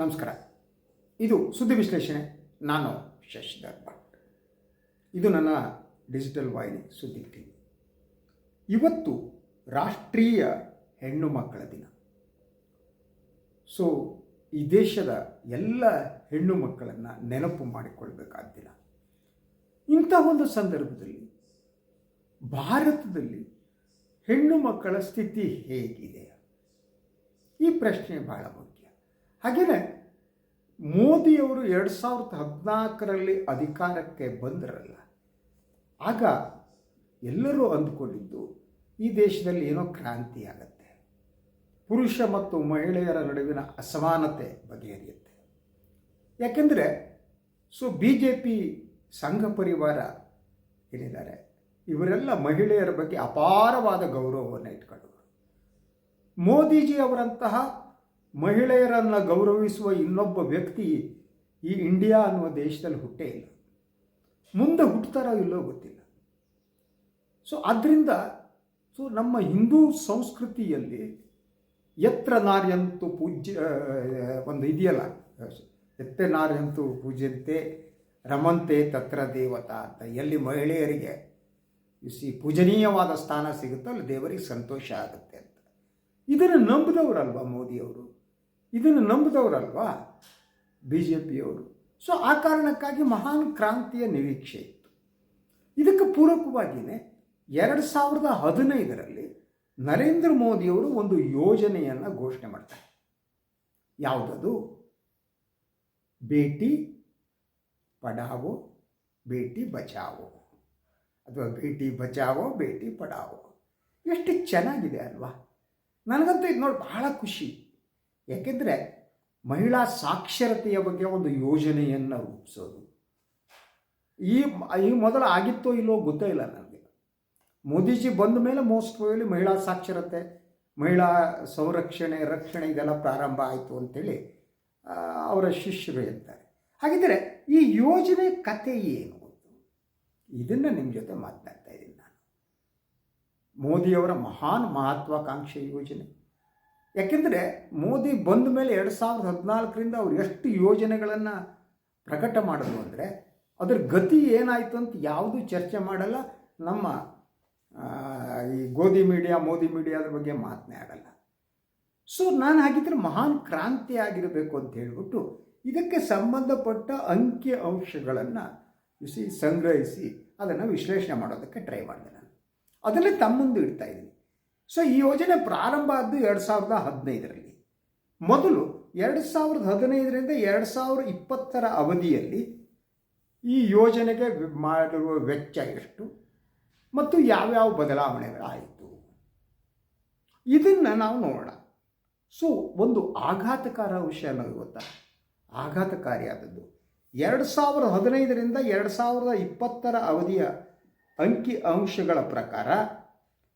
ನಮಸ್ಕಾರ. ಇದು ಸುದ್ದಿ ವಿಶ್ಲೇಷಣೆ. ನಾನು ಶಶಿಧರ್ ಭಟ್. ಇದು ನನ್ನ ಡಿಜಿಟಲ್ ವಾಹಿನಿ ಸುದ್ದಿ ಟಿವಿ. ಇವತ್ತು ರಾಷ್ಟ್ರೀಯ ಹೆಣ್ಣು ಮಕ್ಕಳ ದಿನ. ಈ ದೇಶದ ಎಲ್ಲ ಹೆಣ್ಣು ಮಕ್ಕಳನ್ನು ನೆನಪು ಮಾಡಿಕೊಳ್ಬೇಕಾದ ದಿನ. ಇಂಥ ಒಂದು ಸಂದರ್ಭದಲ್ಲಿ ಭಾರತದಲ್ಲಿ ಹೆಣ್ಣು ಮಕ್ಕಳ ಸ್ಥಿತಿ ಹೇಗಿದೆ? ಈ ಪ್ರಶ್ನೆ ಬಹಳ ಮುಖ್ಯ. ಹಾಗೆಯೇ ಮೋದಿಯವರು 2014ರಲ್ಲಿ ಅಧಿಕಾರಕ್ಕೆ ಬಂದರಲ್ಲ, ಆಗ ಎಲ್ಲರೂ ಅಂದುಕೊಂಡಿದ್ದು ಈ ದೇಶದಲ್ಲಿ ಏನೋ ಕ್ರಾಂತಿ ಆಗತ್ತೆ, ಪುರುಷ ಮತ್ತು ಮಹಿಳೆಯರ ನಡುವಿನ ಅಸಮಾನತೆ ಬಗೆಹರಿಯುತ್ತೆ. ಯಾಕೆಂದರೆ BJP ಸಂಘ ಪರಿವಾರ ಏನಿದ್ದಾರೆ ಇವರೆಲ್ಲ ಮಹಿಳೆಯರ ಬಗ್ಗೆ ಅಪಾರವಾದ ಗೌರವವನ್ನು ಇಟ್ಕೊಂಡವರು. ಮೋದಿಜಿ ಅವರಂತಹ ಮಹಿಳೆಯರನ್ನು ಗೌರವಿಸುವ ಇನ್ನೊಬ್ಬ ವ್ಯಕ್ತಿ ಈ ಇಂಡಿಯಾ ಅನ್ನುವ ದೇಶದಲ್ಲಿ ಹುಟ್ಟೇ ಇಲ್ಲ. ಮುಂದೆ ಹುಟ್ಟುತ್ತಾರೋ ಇಲ್ಲೋ ಗೊತ್ತಿಲ್ಲ. ಆದ್ದರಿಂದ ನಮ್ಮ ಹಿಂದೂ ಸಂಸ್ಕೃತಿಯಲ್ಲಿ ಯತ್ರ ನಾರ್ಯಂತು ಪೂಜ್ಯ ಒಂದು ಇದೆಯಲ್ಲ, ಎತ್ತೆ ನಾರ್ಯಂತು ಪೂಜ್ಯಂತೆ ರಮಂತೆ ತತ್ರ ದೇವತಾ ಅಂತ. ಎಲ್ಲಿ ಮಹಿಳೆಯರಿಗೆ ಪೂಜನೀಯವಾದ ಸ್ಥಾನ ಸಿಗುತ್ತೋ ಅಲ್ಲಿ ದೇವರಿಗೆ ಸಂತೋಷ ಆಗುತ್ತೆ ಅಂತ. ಇದನ್ನು ನಂಬಿದವರಲ್ವಾ ಮೋದಿಯವರು, ಇದನ್ನು ನಂಬಿದವರಲ್ವಾ BJPಯವರು. ಆ ಕಾರಣಕ್ಕಾಗಿ ಮಹಾನ್ ಕ್ರಾಂತಿಯ ನಿರೀಕ್ಷೆ ಇತ್ತು. ಇದಕ್ಕೆ ಪೂರಕವಾಗಿಯೇ 2015ರಲ್ಲಿ ನರೇಂದ್ರ ಮೋದಿಯವರು ಒಂದು ಯೋಜನೆಯನ್ನು ಘೋಷಣೆ ಮಾಡ್ತಾರೆ. ಯಾವುದದು? ಬೇಟಿ ಪಢಾವೋ ಬೇಟಿ ಬಚಾವೋ, ಅಥವಾ ಬೇಟಿ ಬಚಾವೋ ಬೇಟಿ ಪಢಾವೋ. ಎಷ್ಟು ಚೆನ್ನಾಗಿದೆ ಅಲ್ವಾ? ನನಗಂತೂ ಇದು ನೋಡಿ ಬಹಳ ಖುಷಿ. ಯಾಕೆಂದರೆ ಮಹಿಳಾ ಸಾಕ್ಷರತೆಯ ಬಗ್ಗೆ ಒಂದು ಯೋಜನೆಯನ್ನು ರೂಪಿಸೋದು ಈ ಮೊದಲು ಆಗಿತ್ತೋ ಇಲ್ಲೋ ಗೊತ್ತೇ ಇಲ್ಲ ನನಗೆ. ಮೋದಿಜಿ ಬಂದ ಮೇಲೆ ಮೋಸ್ಟ್ ಪ್ರಾಬಬ್ಲಿ ಮಹಿಳಾ ಸಾಕ್ಷರತೆ, ಮಹಿಳಾ ರಕ್ಷಣೆ ಇದೆಲ್ಲ ಪ್ರಾರಂಭ ಆಯಿತು ಅಂಥೇಳಿ ಅವರ ಶಿಷ್ಯರು ಹೇಳ್ತಾರೆ. ಹಾಗಿದ್ದರೆ ಈ ಯೋಜನೆ ಕತೆ ಏನು? ಇದನ್ನು ನಿಮ್ಮ ಜೊತೆ ಮಾತನಾಡ್ತಾ ಇದ್ದೀನಿ ನಾನು. ಮೋದಿಯವರ ಮಹಾನ್ ಮಹತ್ವಾಕಾಂಕ್ಷೆ ಯೋಜನೆ. ಯಾಕೆಂದರೆ ಮೋದಿ ಬಂದ ಮೇಲೆ 2014ರಿಂದ ಅವರು ಎಷ್ಟು ಯೋಜನೆಗಳನ್ನು ಪ್ರಕಟ ಮಾಡಿದ್ರು ಅಂದರೆ ಅದರ ಗತಿ ಏನಾಯಿತು ಅಂತ ಯಾವುದೂ ಚರ್ಚೆ ಮಾಡಲ್ಲ. ನಮ್ಮ ಈ ಮೋದಿ ಮೀಡಿಯಾದ್ರ ಬಗ್ಗೆ ಮಾತನೇ ಆಗಲ್ಲ. ನಾನು ಹಾಗಿದ್ರೆ ಮಹಾನ್ ಕ್ರಾಂತಿ ಆಗಿರಬೇಕು ಅಂತ ಹೇಳಿಬಿಟ್ಟು ಇದಕ್ಕೆ ಸಂಬಂಧಪಟ್ಟ ಅಂಕಿ ಅಂಶಗಳನ್ನು ಸಂಗ್ರಹಿಸಿ ಅದನ್ನು ವಿಶ್ಲೇಷಣೆ ಮಾಡೋದಕ್ಕೆ ಟ್ರೈ ಮಾಡಿದೆ ನಾನು. ಅದನ್ನೇ ತಮ್ಮ ಮುಂದೆ ಇಡ್ತಾ ಇದ್ದೀನಿ. ಈ ಯೋಜನೆ ಪ್ರಾರಂಭ ಆದ್ದು 2015ರಲ್ಲಿ. ಮೊದಲು 2015ರಿಂದ 2020ರ ಅವಧಿಯಲ್ಲಿ ಈ ಯೋಜನೆಗೆ ಮಾಡಿರುವ ವೆಚ್ಚ ಎಷ್ಟು ಮತ್ತು ಯಾವ್ಯಾವ ಬದಲಾವಣೆಗಳಾಯಿತು ಇದನ್ನು ನಾವು ನೋಡೋಣ. ಒಂದು ಆಘಾತಕಾರ ವಿಷಯ ಅನ್ನೋದು ಗೊತ್ತಾ? ಆಘಾತಕಾರಿಯಾದದ್ದು 2015ರಿಂದ 2020ರ ಅವಧಿಯ ಅಂಕಿ ಅಂಶಗಳ ಪ್ರಕಾರ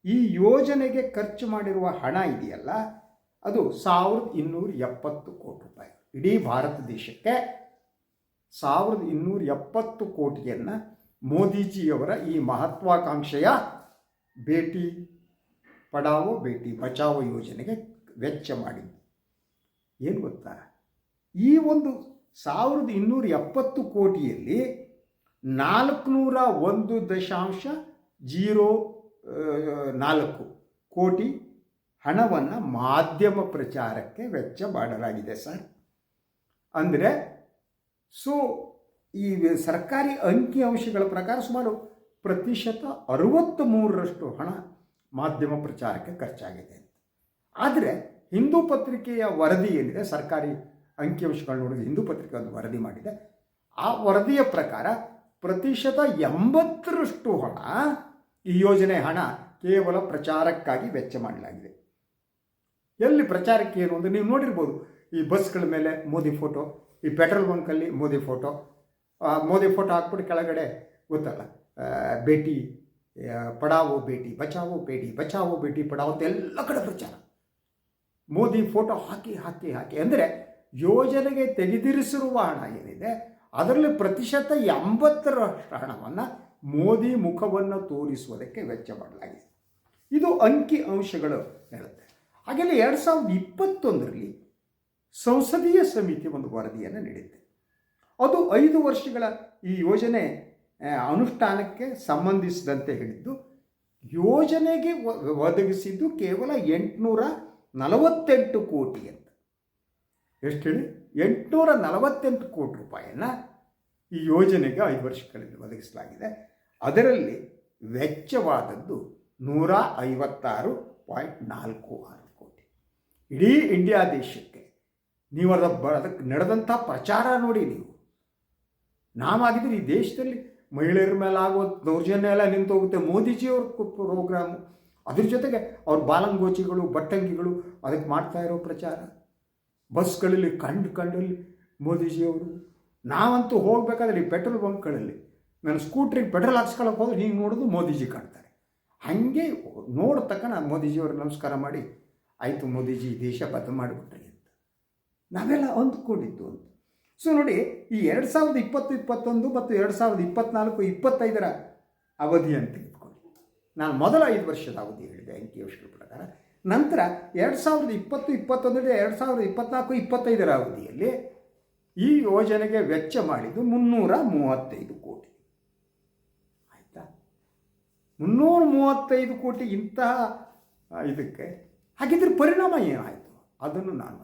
ಈ ಯೋಜನೆಗೆ ಖರ್ಚು ಮಾಡಿರುವ ಹಣ ಇದೆಯಲ್ಲ, ಅದು 1270 ಕೋಟಿ ರೂಪಾಯಿ. ಇಡೀ ಭಾರತ ದೇಶಕ್ಕೆ 1270 ಕೋಟಿಯನ್ನು ಮೋದಿಜಿಯವರ ಈ ಮಹತ್ವಾಕಾಂಕ್ಷೆಯ ಬೇಟಿ ಪಢಾವೋ ಬೇಟಿ ಬಚಾವೋ ಯೋಜನೆಗೆ ವೆಚ್ಚ ಮಾಡಿದ್ದು. ಏನು ಗೊತ್ತಾ? ಈ ಒಂದು 1270 ಕೋಟಿಯಲ್ಲಿ 401.04 ಕೋಟಿ ಹಣವನ್ನು ಮಾಧ್ಯಮ ಪ್ರಚಾರಕ್ಕೆ ವೆಚ್ಚ ಮಾಡಲಾಗಿದೆ ಸರ್. ಅಂದರೆ ಈ ಸರ್ಕಾರಿ ಅಂಕಿ ಅಂಶಗಳ ಪ್ರಕಾರ ಸುಮಾರು 63% ಹಣ ಮಾಧ್ಯಮ ಪ್ರಚಾರಕ್ಕೆ ಖರ್ಚಾಗಿದೆ. ಆದರೆ ಹಿಂದೂ ಪತ್ರಿಕೆಯ ವರದಿ ಏನಿದೆ, ಸರ್ಕಾರಿ ಅಂಕಿಅಂಶಗಳು ನೋಡಿದ್ರೆ ಹಿಂದೂ ಪತ್ರಿಕೆ ಒಂದು ವರದಿ ಮಾಡಿದೆ. ಆ ವರದಿಯ ಪ್ರಕಾರ 80% ಹಣ, ಈ ಯೋಜನೆ ಹಣ ಕೇವಲ ಪ್ರಚಾರಕ್ಕಾಗಿ ವೆಚ್ಚ ಮಾಡಲಾಗಿದೆ. ಎಲ್ಲಿ ಪ್ರಚಾರಕ್ಕೆ ಏನು ಅಂದರೆ ನೀವು ನೋಡಿರ್ಬೋದು, ಈ ಬಸ್ಗಳ ಮೇಲೆ ಮೋದಿ ಫೋಟೋ, ಈ ಪೆಟ್ರೋಲ್ ಬಂಕಲ್ಲಿ ಮೋದಿ ಫೋಟೋ ಹಾಕ್ಬಿಟ್ಟು ಕೆಳಗಡೆ ಗೊತ್ತಲ್ಲ ಬೇಟಿ ಪಢಾವೋ ಬೇಟಿ ಬಚಾವೋ ಬೇಟಿ ಪಢಾವೋ ಅಂತ ಎಲ್ಲ ಕಡೆ ಪ್ರಚಾರ. ಮೋದಿ ಫೋಟೋ ಹಾಕಿ ಅಂದರೆ ಯೋಜನೆಗೆ ತೆಗೆದಿರಿಸಿರುವ ಹಣ ಏನಿದೆ ಅದರಲ್ಲಿ 80% ಹಣವನ್ನು ಮೋದಿ ಮುಖವನ್ನು ತೋರಿಸುವುದಕ್ಕೆ ವೆಚ್ಚ ಮಾಡಲಾಗಿದೆ. ಇದು ಅಂಕಿ ಅಂಶಗಳು ಹೇಳುತ್ತೆ. ಹಾಗೆಯೇ 2021ರಲ್ಲಿ ಸಂಸದೀಯ ಸಮಿತಿ ಒಂದು ವರದಿಯನ್ನು ನೀಡಿದೆ. ಅದು 5 ವರ್ಷಗಳ ಈ ಯೋಜನೆ ಅನುಷ್ಠಾನಕ್ಕೆ ಸಂಬಂಧಿಸಿದಂತೆ ಹೇಳಿದ್ದು, ಯೋಜನೆಗೆ ಒದಗಿಸಿದ್ದು ಕೇವಲ 848 ಕೋಟಿ ಅಂತ. ಎಷ್ಟು ಹೇಳಿ? 848 ಕೋಟಿ ರೂಪಾಯಿಯನ್ನು ಈ ಯೋಜನೆಗೆ 5 ವರ್ಷಗಳಲ್ಲಿ ಒದಗಿಸಲಾಗಿದೆ. ಅದರಲ್ಲಿ ವೆಚ್ಚವಾದದ್ದು 156.46 ಕೋಟಿ. ಇಡೀ ಇಂಡಿಯಾ ದೇಶಕ್ಕೆ ನೀವು ಅದಕ್ಕೆ ನಡೆದಂಥ ಪ್ರಚಾರ ನೋಡಿ. ನೀವು ನಾವಾಗಿದ್ರೆ ಈ ದೇಶದಲ್ಲಿ ಮಹಿಳೆಯರ ಮೇಲೆ ಆಗುವ ದೌರ್ಜನ್ಯ ಎಲ್ಲ ನಿಂತು ಹೋಗುತ್ತೆ. ಮೋದಿಜಿಯವ್ರ ಪ್ರೋಗ್ರಾಮು, ಅದ್ರ ಜೊತೆಗೆ ಅವ್ರ ಬಾಲಂಗೋಚಿಗಳು, ಬಟ್ಟಂಗಿಗಳು ಅದಕ್ಕೆ ಮಾಡ್ತಾ ಇರೋ ಪ್ರಚಾರ, ಬಸ್ಗಳಲ್ಲಿ ಕಂಡಲ್ಲಿ ಮೋದಿಜಿಯವರು. ನಾವಂತೂ ಹೋಗಬೇಕಾದ್ರೆ ಈ ಪೆಟ್ರೋಲ್ ಬಂಕ್ಗಳಲ್ಲಿ ನಾನು ಸ್ಕೂಟ್ರಿಗೆ ಪೆಟ್ರೋಲ್ ಹಾಕ್ಸ್ಕೊಳ್ಳೋಕೆ ಹೋದ್ರೆ ಹಿಂಗೆ ನೋಡೋದು ಮೋದಿಜಿ ಕಾಣ್ತಾರೆ. ಹಾಗೆ ನೋಡಿದ ತಕ್ಕ ನಾನು ಮೋದಿಜಿಯವ್ರಿಗೆ ನಮಸ್ಕಾರ ಮಾಡಿ, ಆಯಿತು ಮೋದಿಜಿ ದೇಶ ಬದಲು ಮಾಡಿಬಿಟ್ರಿ ಅಂತ ನಾವೆಲ್ಲ ಅಂದ್ಕೊಂಡಿದ್ದು ಅಂತ. ಸೊ ನೋಡಿ, ಈ 2020-21 ಮತ್ತು 2024-25 ಅವಧಿ ಅಂತ ತೆಗೆದುಕೊಂಡು ನಾನು ಮೊದಲ 5 ವರ್ಷದ ಅವಧಿ ಹೇಳಿದೆ ಅಂಕಿಅಂಶಗಳ ಪ್ರಕಾರ. ನಂತರ 2020-21 2024-25 ಅವಧಿಯಲ್ಲಿ ಈ ಯೋಜನೆಗೆ ವೆಚ್ಚ ಮಾಡಿದ್ದು 335 ಕೋಟಿ. ಆಯಿತಾ? 335 ಕೋಟಿ ಇಂತಹ ಇದಕ್ಕೆ ಹಾಗಿದ್ರೆ ಪರಿಣಾಮ ಏನಾಯಿತು ಅದನ್ನು ನಾನು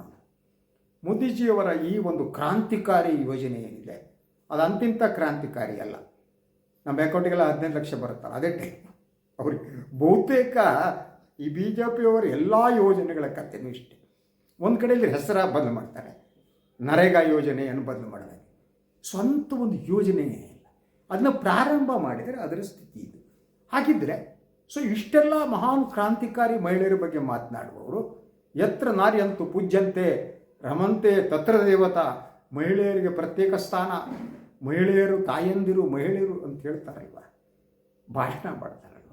ಮೋದಿಜಿಯವರ ಈ ಒಂದು ಕ್ರಾಂತಿಕಾರಿ ಯೋಜನೆ ಏನಿದೆ ಅದು ಅಂತಿಂತ ಕ್ರಾಂತಿಕಾರಿ ಅಲ್ಲ. ನಮ್ಮ ಅಕೌಂಟಿಗೆಲ್ಲ 15 ಲಕ್ಷ ಬರುತ್ತಲ್ಲ, ಅದೇ ಟೈಮ್ ಅವ್ರಿಗೆ ಬಹುತೇಕ ಈ ಬಿ ಜೆ ಪಿಯವರು ಎಲ್ಲ ಯೋಜನೆಗಳ ಕಥೆನೂ ಇಷ್ಟೇ. ಒಂದು ಕಡೆಯಲ್ಲಿ ಹೆಸರ ಬದಲು ಮಾಡ್ತಾರೆ, ನರೇಗಾ ಯೋಜನೆಯನ್ನು ಬದಲು ಮಾಡಿದಾಗ ಸ್ವಂತ ಒಂದು ಯೋಜನೆಯೇ ಇಲ್ಲ. ಅದನ್ನು ಪ್ರಾರಂಭ ಮಾಡಿದರೆ ಅದರ ಸ್ಥಿತಿ ಇದು. ಹಾಗಿದ್ದರೆ ಸೊ ಇಷ್ಟೆಲ್ಲ ಮಹಾನ್ ಕ್ರಾಂತಿಕಾರಿ ಮಹಿಳೆಯರ ಬಗ್ಗೆ ಮಾತನಾಡುವವರು ಯತ್ರ ನಾರ್ಯಂತು ಪೂಜ್ಯಂತೆ ರಮಂತೆ ತತ್ರ ದೇವತಾ, ಮಹಿಳೆಯರಿಗೆ ಪ್ರತ್ಯೇಕ ಸ್ಥಾನ, ಮಹಿಳೆಯರು ತಾಯಂದಿರು, ಮಹಿಳೆಯರು ಅಂತ ಹೇಳ್ತಾರಲ್ವ, ಭಾಷಣ ಮಾಡ್ತಾರಲ್ವ.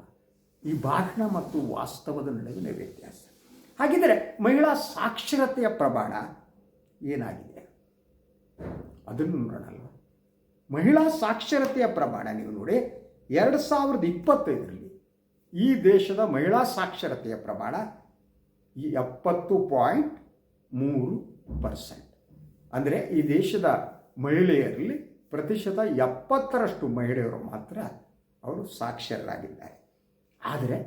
ಈ ಭಾಷಣ ಮತ್ತು ವಾಸ್ತವದ ನಡುವಿನ ವ್ಯತ್ಯಾಸ. ಹಾಗಿದ್ದರೆ ಮಹಿಳಾ ಸಾಕ್ಷರತೆಯ ಪ್ರಮಾಣ ಏನಾಗಿದೆ ಅದನ್ನು ನೋಡೋಣಲ್ವ. ಮಹಿಳಾ ಸಾಕ್ಷರತೆಯ ಪ್ರಮಾಣ ನೀವು ನೋಡಿ, 2025ರಲ್ಲಿ ಈ ದೇಶದ ಮಹಿಳಾ ಸಾಕ್ಷರತೆಯ ಪ್ರಮಾಣ 70.3%. ಅಂದರೆ ಈ ದೇಶದ ಮಹಿಳೆಯರಲ್ಲಿ ಪ್ರತಿಶತ 70% ಮಹಿಳೆಯರು ಮಾತ್ರ ಅವರು ಸಾಕ್ಷರರಾಗಿದ್ದಾರೆ. ಆದರೆ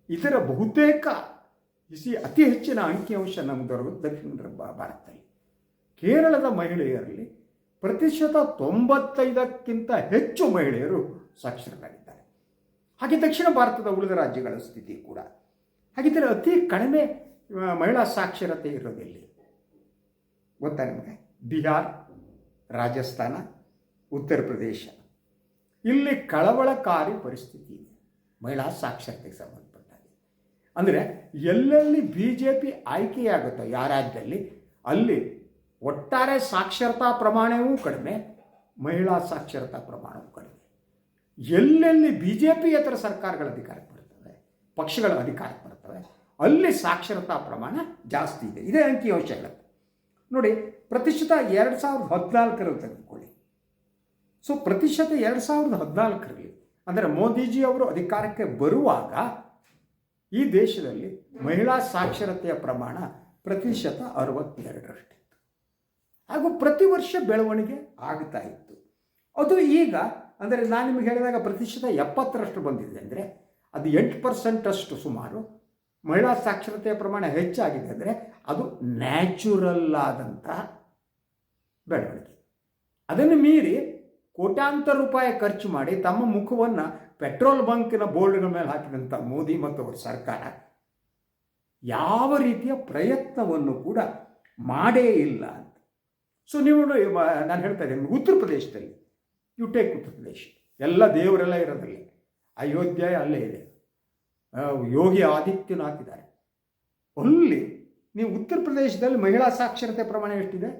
ಇದರ ಬಹುತೇಕ ಅತಿ ಹೆಚ್ಚಿನ ಅಂಕಿಅಂಶ ನಮಗೆ ದೊರಕುವುದು ದಕ್ಷಿಣ ಭಾರತದಲ್ಲಿ. ಕೇರಳದ ಮಹಿಳೆಯರಲ್ಲಿ ಪ್ರತಿಶತ 95ಕ್ಕಿಂತ ಹೆಚ್ಚು ಮಹಿಳೆಯರು ಸಾಕ್ಷರರಾಗಿದ್ದಾರೆ. ಹಾಗೆ ದಕ್ಷಿಣ ಭಾರತದ ಉಳಿದ ರಾಜ್ಯಗಳ ಸ್ಥಿತಿ ಕೂಡ. ಹಾಗಿದ್ದರೆ ಅತಿ ಕಡಿಮೆ ಮಹಿಳಾ ಸಾಕ್ಷರತೆ ಇರೋದೆಲ್ಲಿ ಗೊತ್ತಾ ನಿಮಗೆ? ಬಿಹಾರ್, ರಾಜಸ್ಥಾನ, ಉತ್ತರ ಪ್ರದೇಶ. ಇಲ್ಲಿ ಕಳವಳಕಾರಿ ಪರಿಸ್ಥಿತಿ ಇದೆ ಮಹಿಳಾ ಸಾಕ್ಷರತೆಗೆ ಸಂಬಂಧಪಟ್ಟಾಗೆ. ಅಂದರೆ ಎಲ್ಲೆಲ್ಲಿ BJP ಆಯ್ಕೆಯಾಗುತ್ತೋ ಯಾವ ರಾಜ್ಯದಲ್ಲಿ ಅಲ್ಲಿ ಒಟ್ಟಾರೆ ಸಾಕ್ಷರತಾ ಪ್ರಮಾಣವೂ ಕಡಿಮೆ, ಮಹಿಳಾ ಸಾಕ್ಷರತಾ ಪ್ರಮಾಣವೂ ಕಡಿಮೆ. ಎಲ್ಲೆಲ್ಲಿ BJPಯೇತರ ಸರ್ಕಾರಗಳ ಅಧಿಕಾರಕ್ಕೆ ಬರ್ತವೆ, ಪಕ್ಷಗಳ ಅಧಿಕಾರಕ್ಕೆ ಬರ್ತವೆ, ಅಲ್ಲಿ ಸಾಕ್ಷರತಾ ಪ್ರಮಾಣ ಜಾಸ್ತಿ ಇದೆ. ಇದೇ ಅಂಕಿಅಂಶ ಹೇಳುತ್ತೆ ನೋಡಿ. ಪ್ರತಿಶತ 2014ರಲ್ಲಿ ತೆಗೆದುಕೊಳ್ಳಿ. ಸೊ ಪ್ರತಿಶತ 2014ರಲ್ಲಿ ಅಂದರೆ ಮೋದಿಜಿ ಅವರು ಅಧಿಕಾರಕ್ಕೆ ಬರುವಾಗ ಈ ದೇಶದಲ್ಲಿ ಮಹಿಳಾ ಸಾಕ್ಷರತೆಯ ಪ್ರಮಾಣ ಪ್ರತಿಶತ 62ರಷ್ಟಿತ್ತು. ಹಾಗೂ ಪ್ರತಿ ವರ್ಷ ಬೆಳವಣಿಗೆ ಆಗ್ತಾ ಇತ್ತು. ಅದು ಈಗ ಅಂದರೆ ನಾನು ನಿಮಗೆ ಹೇಳಿದಾಗ ಪ್ರತಿಶತ 70ರಷ್ಟು ಬಂದಿದೆ. ಅಂದರೆ ಅದು 8% ಸುಮಾರು ಮಹಿಳಾ ಸಾಕ್ಷರತೆಯ ಪ್ರಮಾಣ ಹೆಚ್ಚಾಗಿದೆ. ಅಂದರೆ ಅದು ನ್ಯಾಚುರಲ್ ಆದಂತಹ ಬೆಳವಣಿಗೆ. ಅದನ್ನು ಮೀರಿ ಕೋಟ್ಯಾಂತರ ರೂಪಾಯಿ ಖರ್ಚು ಮಾಡಿ ತಮ್ಮ ಮುಖವನ್ನು ಪೆಟ್ರೋಲ್ ಬಂಕಿನ ಬೋರ್ಡ್ಗಳ ಮೇಲೆ ಹಾಕಿದಂಥ ಮೋದಿ ಮತ್ತು ಅವರ ಸರ್ಕಾರ ಯಾವ ರೀತಿಯ ಪ್ರಯತ್ನವನ್ನು ಕೂಡ ಮಾಡೇ ಇಲ್ಲ ಅಂತ. ಸೊ ನೀವು ನಾನು ಹೇಳ್ತಾ ಇದ್ದೇನೆ, ಉತ್ತರ ಪ್ರದೇಶದಲ್ಲಿ ಉತ್ತರ ಪ್ರದೇಶ ಎಲ್ಲ ದೇವರೆಲ್ಲ ಇರೋದ್ರಲ್ಲಿ, ಅಯೋಧ್ಯ ಅಲ್ಲೇ ಇದೆ, ಯೋಗಿ ಆದಿತ್ಯನಾಥ್ ಇದ್ದಾರೆ. ಅಲ್ಲಿ ನೀವು ಉತ್ತರ ಪ್ರದೇಶದಲ್ಲಿ ಮಹಿಳಾ ಸಾಕ್ಷರತೆ ಪ್ರಮಾಣ ಎಷ್ಟಿದೆ?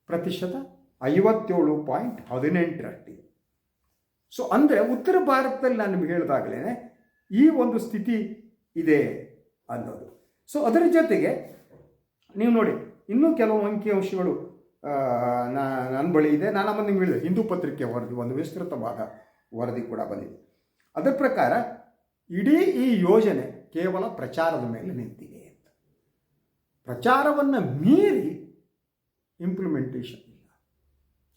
ಪ್ರತಿಶತ 57.18ರಷ್ಟಿದೆ. ಸೊ ಅಂದರೆ ಉತ್ತರ ಭಾರತದಲ್ಲಿ ನಾನು ನಿಮಗೆ ಹೇಳಿದಾಗಲೇ ಈ ಒಂದು ಸ್ಥಿತಿ ಇದೆ ಅನ್ನೋದು. ಸೊ ಅದರ ಜೊತೆಗೆ ನೀವು ನೋಡಿ, ಇನ್ನೂ ಕೆಲವು ಅಂಕಿಅಂಶಗಳು ನನ್ನ ಬಳಿ ಇದೆ. ನಾನು ನಿಮ್ಗೆ ಹೇಳಿದೆ, ಹಿಂದೂ ಪತ್ರಿಕೆ ವರದಿ ಒಂದು ವಿಸ್ತೃತವಾದ ವರದಿ ಕೂಡ ಬಂದಿದೆ. ಅದರ ಪ್ರಕಾರ ಇಡೀ ಈ ಯೋಜನೆ ಕೇವಲ ಪ್ರಚಾರದ ಮೇಲೆ ನಿಂತಿದೆ ಅಂತ. ಪ್ರಚಾರವನ್ನು ಮೀರಿ ಇಂಪ್ಲಿಮೆಂಟೇಷನ್ ಇಲ್ಲ.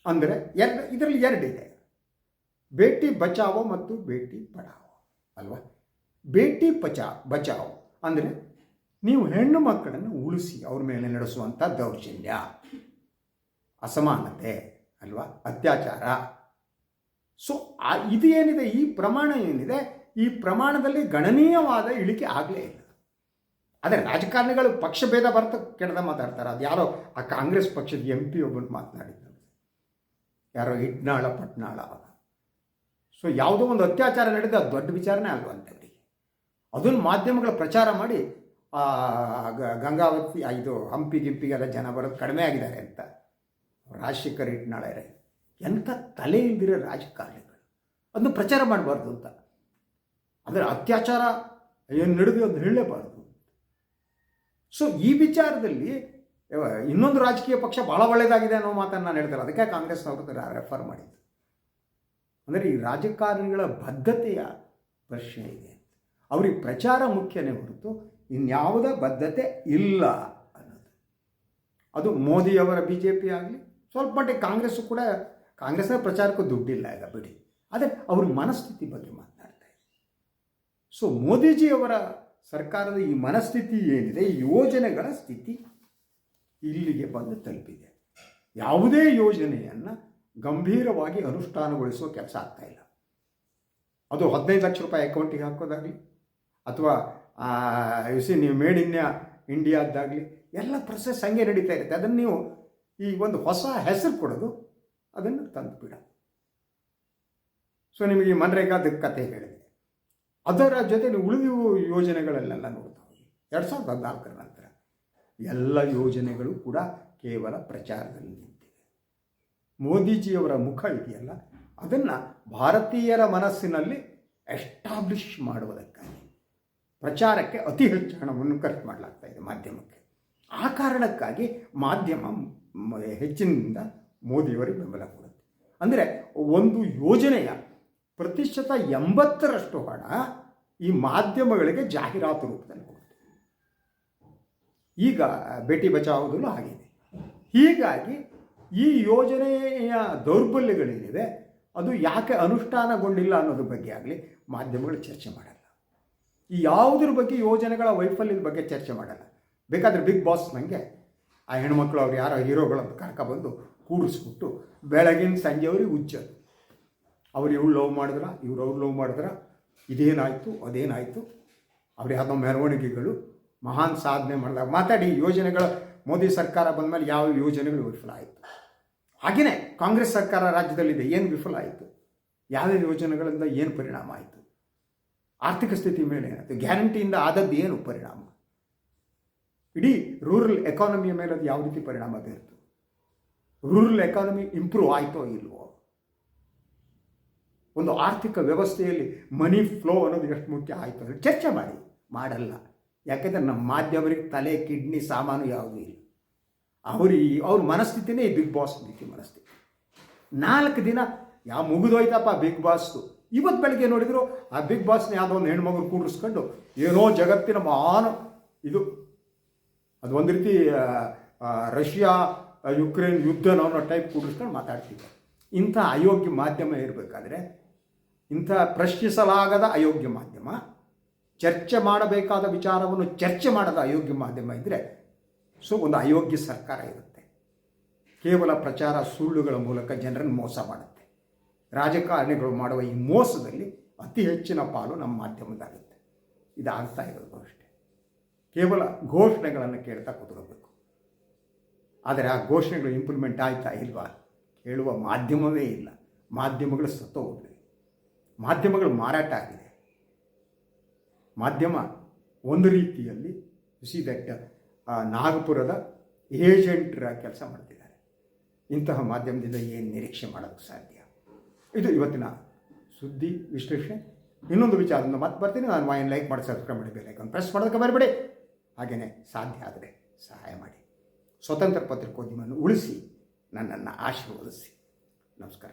ಅಂದರೆ ಇದರಲ್ಲಿ ಎರಡಿದೆ, ಬೇಟಿ ಬಚಾವೋ ಮತ್ತು ಬೇಟಿ ಪಢಾವೋ ಅಲ್ವಾ. ಬೇಟಿ ಬಚಾವೋ ಅಂದರೆ ನೀವು ಹೆಣ್ಣು ಮಕ್ಕಳನ್ನು ಉಳಿಸಿ ಅವ್ರ ಮೇಲೆ ನಡೆಸುವಂಥ ದೌರ್ಜನ್ಯ, ಅಸಮಾನತೆ ಅಲ್ವಾ, ಅತ್ಯಾಚಾರ. ಸೊ ಇದು ಏನಿದೆ, ಈ ಪ್ರಮಾಣ ಏನಿದೆ, ಈ ಪ್ರಮಾಣದಲ್ಲಿ ಗಣನೀಯವಾದ ಇಳಿಕೆ ಆಗಲೇ ಇಲ್ಲ. ಆದರೆ ರಾಜಕಾರಣಿಗಳು ಪಕ್ಷ ಭೇದ ಬರ್ತ ಕೆಡದ ಮಾತಾಡ್ತಾರೆ. ಅದು ಯಾರೋ ಆ ಕಾಂಗ್ರೆಸ್ ಪಕ್ಷದ MP ಒಬ್ಬರು ಮಾತನಾಡಿದ್ದಾರೆ, ಯಾರೋ ಇಟ್ನಾಳ ಪಟ್ನಾಳ. ಸೊ ಯಾವುದೋ ಒಂದು ಅತ್ಯಾಚಾರ ನಡೆದ ಅದು ದೊಡ್ಡ ವಿಚಾರನೇ ಅಲ್ವಂತವರಿಗೆ. ಅದನ್ನು ಮಾಧ್ಯಮಗಳ ಪ್ರಚಾರ ಮಾಡಿ ಗಂಗಾವತಿ ಇದು ಹಂಪಿ ಗಿಂಪಿಗೆಲ್ಲ ಜನ ಬರೋದು ಕಡಿಮೆ ಆಗಿದ್ದಾರೆ ಅಂತ. ರಾಜಶೇಖರ್ ಇಟ್ನಾಳರೇ ಎಂಥ ತಲೆ ಇಲ್ದಿರೋ ರಾಜಕಾರಣಿಗಳು, ಅದನ್ನು ಪ್ರಚಾರ ಮಾಡಬಾರ್ದು ಅಂತ. ಅಂದರೆ ಅತ್ಯಾಚಾರ ಏನು ನಡೆದು ಅದು ಹೇಳಲೇಬಾರ್ದು. ಸೊ ಈ ವಿಚಾರದಲ್ಲಿ ಇನ್ನೊಂದು ರಾಜಕೀಯ ಪಕ್ಷ ಭಾಳ ಒಳ್ಳೆಯದಾಗಿದೆ ಅನ್ನೋ ಮಾತನ್ನು ನಾನು ಹೇಳ್ತಾರೆ. ಅದಕ್ಕೆ ಕಾಂಗ್ರೆಸ್ನವ್ರದ್ದು ರೆಫರ್ ಮಾಡಿದ್ದು. ಅಂದರೆ ಈ ರಾಜಕಾರಣಿಗಳ ಬದ್ಧತೆಯ ಪ್ರಶ್ನೆ ಇದೆ. ಅವ್ರಿಗೆ ಪ್ರಚಾರ ಮುಖ್ಯನೇ ಹೊರತು ಇನ್ಯಾವುದೇ ಬದ್ಧತೆ ಇಲ್ಲ ಅನ್ನೋದು. ಅದು ಮೋದಿಯವರ BJP ಆಗಲಿ, ಸ್ವಲ್ಪ ಮಟ್ಟಿಗೆ ಕಾಂಗ್ರೆಸ್ಸು ಕೂಡ, ಕಾಂಗ್ರೆಸ್ನ ಪ್ರಚಾರಕ್ಕೂ ದುಡ್ಡಿಲ್ಲ ಈಗ ಬಿಡಿ. ಆದರೆ ಅವ್ರ ಮನಸ್ಥಿತಿ ಬಗ್ಗೆ ಮಾತನಾಡ್ತಾ ಇದೆ. ಸೊ ಮೋದಿಜಿಯವರ ಸರ್ಕಾರದ ಈ ಮನಸ್ಥಿತಿ ಏನಿದೆ, ಯೋಜನೆಗಳ ಸ್ಥಿತಿ ಇಲ್ಲಿಗೆ ಬಂದು ತಲುಪಿದೆ. ಯಾವುದೇ ಯೋಜನೆಯನ್ನು ಗಂಭೀರವಾಗಿ ಅನುಷ್ಠಾನಗೊಳಿಸುವ ಕೆಲಸ ಆಗ್ತಾಯಿಲ್ಲ. ಅದು 15 ಲಕ್ಷ ರೂಪಾಯಿ ಅಕೌಂಟಿಗೆ ಹಾಕೋದಾಗಲಿ, ಅಥವಾ ನೀವು ಮೇಡ್ ಇನ್ ಇಂಡಿಯಾದ್ದಾಗಲಿ, ಎಲ್ಲ ಪ್ರೊಸೆಸ್ ಹಂಗೆ ನಡೀತಾ ಇರುತ್ತೆ. ಅದನ್ನು ನೀವು ಈ ಒಂದು ಹೊಸ ಹೆಸರು ಕೊಡೋದು, ಅದನ್ನು ತಂದು ಬಿಡ. ಸೊ ನಿಮಗೆ ಮನ್ರೇಗಾದ ಕತೆ ಹೇಳಿದೆ. ಅದರ ಜೊತೆ ನೀವು ಉಳಿದ ಯೋಜನೆಗಳಲ್ಲೆಲ್ಲ ನೋಡ್ತಾ ಹೋಗಿ 2014 ನಂತರ ಎಲ್ಲ ಯೋಜನೆಗಳು ಕೂಡ ಕೇವಲ ಪ್ರಚಾರದಲ್ಲಿ ನಿಂತಿವೆ. ಮೋದಿಜಿಯವರ ಮುಖ ಇದೆಯಲ್ಲ, ಅದನ್ನು ಭಾರತೀಯರ ಮನಸ್ಸಿನಲ್ಲಿ ಎಸ್ಟಾಬ್ಲಿಷ್ ಮಾಡುವುದಕ್ಕಾಗಿ ಪ್ರಚಾರಕ್ಕೆ ಅತಿ ಹೆಚ್ಚು ಹಣವನ್ನು ಖರ್ಚು ಮಾಡಲಾಗ್ತಾ ಇದೆ ಮಾಧ್ಯಮಕ್ಕೆ. ಆ ಕಾರಣಕ್ಕಾಗಿ ಮಾಧ್ಯಮ ಹೆಚ್ಚಿನಿಂದ ಮೋದಿಯವರಿಗೆ ಬೆಂಬಲ ಕೊಡುತ್ತೆ. ಅಂದರೆ ಒಂದು ಯೋಜನೆಯ ಪ್ರತಿಶತ 80ರಷ್ಟು ಹಣ ಈ ಮಾಧ್ಯಮಗಳಿಗೆ ಜಾಹೀರಾತು ರೂಪದಲ್ಲಿ ಹೋಗುತ್ತೆ. ಈಗ ಬೇಟಿ ಬಚಾವೋದಲ್ಲೂ ಆಗಿದೆ. ಹೀಗಾಗಿ ಈ ಯೋಜನೆಯ ದೌರ್ಬಲ್ಯಗಳೇನಿವೆ ಅದು ಯಾಕೆ ಅನುಷ್ಠಾನಗೊಂಡಿಲ್ಲ ಅನ್ನೋದ್ರ ಬಗ್ಗೆ ಆಗಲಿ ಮಾಧ್ಯಮಗಳು ಚರ್ಚೆ ಮಾಡಲ್ಲ. ಈ ಯಾವುದ್ರ ಬಗ್ಗೆ, ಯೋಜನೆಗಳ ವೈಫಲ್ಯದ ಬಗ್ಗೆ ಚರ್ಚೆ ಮಾಡಲ್ಲ. ಬೇಕಾದರೆ ಬಿಗ್ ಬಾಸ್ ನನಗೆ ಆ ಹೆಣ್ಮಕ್ಳು ಅವ್ರು ಯಾರೋ ಹೀರೋಗಳನ್ನು ಕರ್ಕೊಬಂದು ಕೂಡಿಸ್ಬಿಟ್ಟು ಬೆಳಗಿನ ಸಂಜೆಯವ್ರಿಗೆ ಹುಚ್ಚೋದು. ಅವ್ರು ಇವಳು ಲವ್ ಮಾಡಿದ್ರ, ಅವ್ರು ಲವ್ ಮಾಡಿದ್ರ, ಇದೇನಾಯಿತು ಅದೇನಾಯಿತು, ಅವ್ರು ಯಾವುದೋ ಮೆರವಣಿಗೆಗಳು, ಮಹಾನ್ ಸಾಧನೆ ಮಾಡಿದಾಗ ಮಾತಾಡಿ. ಯೋಜನೆಗಳ ಮೋದಿ ಸರ್ಕಾರ ಬಂದ ಮೇಲೆ ಯಾವ ಯೋಜನೆಗಳು ವಿಫಲ ಆಯಿತು, ಹಾಗೆಯೇ ಕಾಂಗ್ರೆಸ್ ಸರ್ಕಾರ ರಾಜ್ಯದಲ್ಲಿದೆ, ಏನು ವಿಫಲ ಆಯಿತು, ಯಾವುದೇ ಯೋಜನೆಗಳಿಂದ ಏನು ಪರಿಣಾಮ ಆಯಿತು, ಆರ್ಥಿಕ ಸ್ಥಿತಿ ಮೇಲೆ ಏನಾಯಿತು, ಗ್ಯಾರಂಟಿಯಿಂದ ಆದದ್ದು ಏನು ಪರಿಣಾಮ, ಇಡೀ ರೂರಲ್ ಎಕಾನಮಿಯ ಮೇಲೆ ಅದು ಯಾವ ರೀತಿ ಪರಿಣಾಮ ಬೀರ್ತು, ರೂರಲ್ ಎಕಾನಮಿ ಇಂಪ್ರೂವ್ ಆಯಿತೋ ಇಲ್ವೋ, ಒಂದು ಆರ್ಥಿಕ ವ್ಯವಸ್ಥೆಯಲ್ಲಿ ಮನಿ ಫ್ಲೋ ಅನ್ನೋದು ಎಷ್ಟು ಮುಖ್ಯ ಆಯಿತು ಅಂದರೆ ಚರ್ಚೆ ಮಾಡಲ್ಲ. ಯಾಕೆಂದರೆ ನಮ್ಮ ಮಾಧ್ಯಮರಿಗೆ ತಲೆ, ಕಿಡ್ನಿ, ಸಾಮಾನು ಯಾವುದೂ ಇಲ್ಲ. ಅವ್ರ ಮನಸ್ಥಿತಿನೇ ಈ ಬಿಗ್ ಬಾಸ್ ರೀತಿ ಮನಸ್ಥಿತಿ. 4 ದಿನ ಮುಗಿದೋಯ್ತಪ್ಪ ಬಿಗ್ ಬಾಸ್ದು. ಇವತ್ತು ಬೆಳಗ್ಗೆ ನೋಡಿದ್ರು ಆ ಬಿಗ್ ಬಾಸ್ನ ಯಾವುದೋ ಒಂದು ಹೆಣ್ಮಗು ಕೂಡಿಸ್ಕೊಂಡು ಏನೋ ಜಗತ್ತಿನ ಮಹಾನ್ ಇದು, ಅದು ಒಂದು ರೀತಿ ರಷ್ಯಾ ಯುಕ್ರೇನ್ ಯುದ್ಧನೋ ಅನ್ನೋ ಟೈಪ್ ಕೂಡಿಸ್ಕೊಂಡು ಮಾತಾಡ್ತಿದ್ದೆ. ಇಂಥ ಅಯೋಗ್ಯ ಮಾಧ್ಯಮ ಇರಬೇಕಾದ್ರೆ, ಇಂಥ ಪ್ರಶ್ನಿಸಲಾಗದ ಅಯೋಗ್ಯ ಮಾಧ್ಯಮ, ಚರ್ಚೆ ಮಾಡಬೇಕಾದ ವಿಚಾರವನ್ನು ಚರ್ಚೆ ಮಾಡದ ಅಯೋಗ್ಯ ಮಾಧ್ಯಮ ಇದ್ದರೆ ಸೊ ಒಂದು ಅಯೋಗ್ಯ ಸರ್ಕಾರ ಇರುತ್ತೆ. ಕೇವಲ ಪ್ರಚಾರ, ಸುಳ್ಳುಗಳ ಮೂಲಕ ಜನರನ್ನು ಮೋಸ ಮಾಡುತ್ತೆ. ರಾಜಕಾರಣಿಗಳು ಮಾಡುವ ಈ ಮೋಸದಲ್ಲಿ ಅತಿ ಹೆಚ್ಚಿನ ಪಾಲು ನಮ್ಮ ಮಾಧ್ಯಮದಾಗುತ್ತೆ. ಇದಾಗ್ತಾ ಇರೋದು ಅಷ್ಟೇ. ಕೇವಲ ಘೋಷಣೆಗಳನ್ನು ಕೇಳ್ತಾ ಕೂತ್ಕೋಬೇಕು. ಆದರೆ ಆ ಘೋಷಣೆಗಳು ಇಂಪ್ಲಿಮೆಂಟ್ ಆಯ್ತಾ ಇಲ್ವಾ ಹೇಳುವ ಮಾಧ್ಯಮವೇ ಇಲ್ಲ. ಮಾಧ್ಯಮಗಳು ಸತ್ತೋಗಿವೆ. ಮಾಧ್ಯಮಗಳು ಮಾರಾಟ ಆಗಿದೆ. ಮಾಧ್ಯಮ ಒಂದು ರೀತಿಯಲ್ಲಿ ದಟ್ ನಾಗಪುರದ ಏಜೆಂಟ್ರ ಕೆಲಸ ಮಾಡ್ತಿದ್ದಾರೆ. ಇಂತಹ ಮಾಧ್ಯಮದಿಂದ ಏನು ನಿರೀಕ್ಷೆ ಮಾಡೋಕ್ಕೆ ಸಾಧ್ಯ? ಇದು ಇವತ್ತಿನ ಸುದ್ದಿ ವಿಶ್ಲೇಷಣೆ. ಇನ್ನೊಂದು ವಿಚಾರದಿಂದ ಮತ್ತೆ ಬರ್ತೀನಿ. ನಾನು ವಾಯಿನ್ ಲೈಕ್ ಮಾಡಿ, ಸಬ್ಸ್ಕ್ರೈಬ್ ಮಾಡಿ, ಬೆಲ್ ಐಕಾನ್ ಪ್ರೆಸ್ ಮಾಡೋದಕ್ಕೆ ಬರಬೇಡಿ. ಹಾಗೆಯೇ ಸಾಧ್ಯ ಆದರೆ ಸಹಾಯ ಮಾಡಿ. ಸ್ವತಂತ್ರ ಪತ್ರಿಕೋದ್ಯಮವನ್ನು ಉಳಿಸಿ, ನನ್ನನ್ನು ಆಶೀರ್ವದಿಸಿ. ನಮಸ್ಕಾರ.